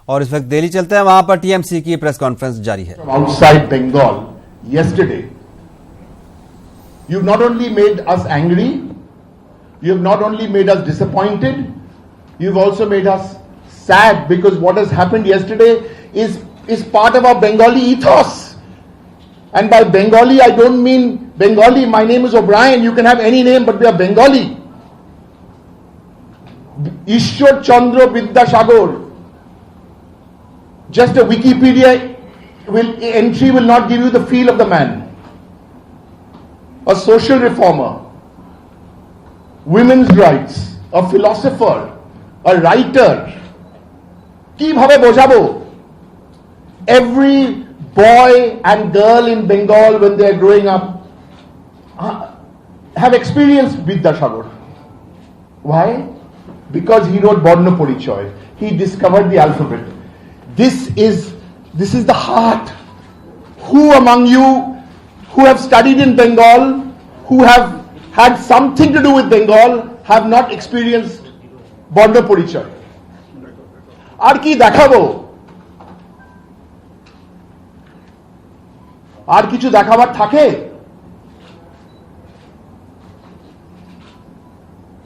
और इस वक्त दिल्ली चलते हैं, वहां पर टीएमसी की प्रेस कॉन्फ्रेंस जारी है। Outside Bengal yesterday, you've not only made us angry, you've not only made us disappointed, you've also made us sad, because what has happened yesterday is part of our Bengali ethos. And by Bengali, I don't mean Bengali. My name is O'Brien. You can have any name, but we are Bengali. Ishwar Chandra Vidyasagar. Just a Wikipedia entry will not give you the feel of the man. A social reformer, women's rights, a philosopher, a writer. Ki bhabe bojabo? Every boy and girl in Bengal, when they are growing up, have experienced Vidyasagar. Why? Because he wrote Borno Porichoy. He discovered the alphabet. This is the heart. Who among you who have studied in Bengal, who have had something to do with Bengal, have not experienced Borno Porichoy? Ar ki dekhabo? আর কিছু দেখাবার থাকে?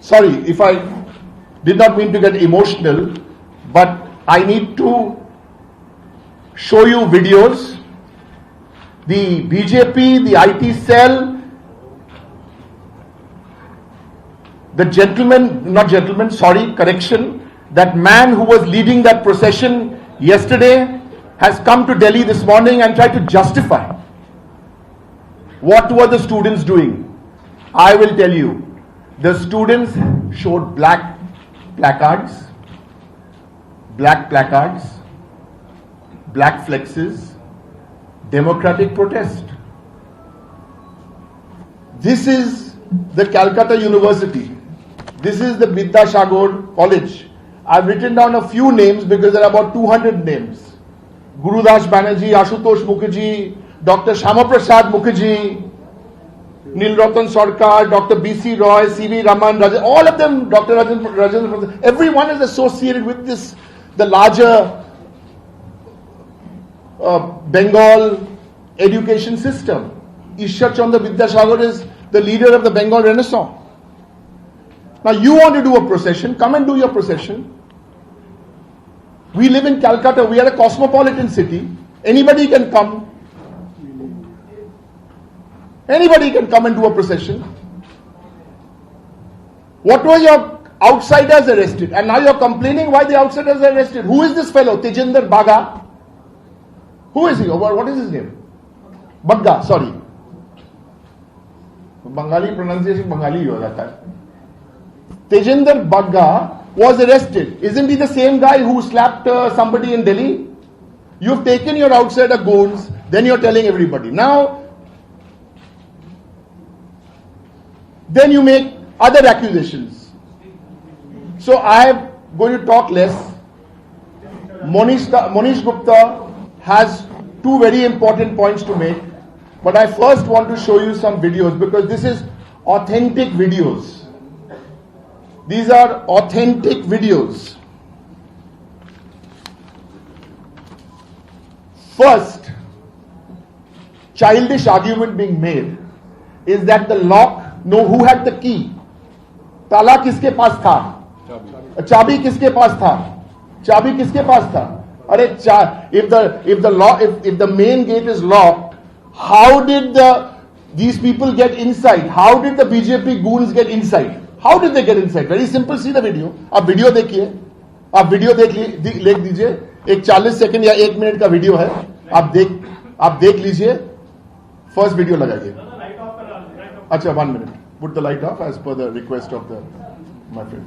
Sorry if I did not mean to get emotional, but I need to show you videos. The BJP, the IT cell, the that man who was leading that procession yesterday has come to Delhi this morning and tried to justify. What were the students doing? I will tell you. The students showed black placards, black flexes, democratic protest. This is the Calcutta University. This is the Vidyasagar College. I've written down a few names because there are about 200 names. Gurudas Banerjee, Ashutosh Mukherjee, Dr. Shamaprasad Mukherjee, Nilratan Sarkar, Dr. B.C. Roy, C.V. Raman, all of them, Dr. Rajendra, everyone is associated with this, the larger Bengal education system. Ishwar Chandra Vidyasagar is the leader of the Bengal Renaissance. Now you want to do a procession, come and do your procession. We live in Calcutta, we are a cosmopolitan city. Anybody can come. Anybody can come and do a procession. What were your outsiders arrested? And now you're complaining why the outsiders are arrested. Who is this fellow? Tejinder Bagga? Who is he? What is his name? Bagga, sorry. Bengali pronunciation Bengali ho jata hai. Tejinder Bagga was arrested. Isn't he the same guy who slapped somebody in Delhi? You've taken your outsider goons, then you're telling everybody. Now, then you make other accusations. So I am going to talk less. Monish Gupta has two very important points to make, but I first want to show you some videos because this is authentic videos. These are authentic videos. First, childish argument being made is that the lock, no, who had the key? ताला किसके पास था? चाबी किसके पास था? चाबी किसके पास था? अरे if the main gate is locked, how did these people get inside? How did the BJP goons get inside? How did they get inside? Very simple. See the video. आप वीडियो देखिए. आप वीडियो देख लीजिए. एक 40 second या 1 minute का video है. आप देख लीजिए. फर्स्ट वीडियो लगाइए. अच्छा 1 minute. Put the light off as per the request of my friend.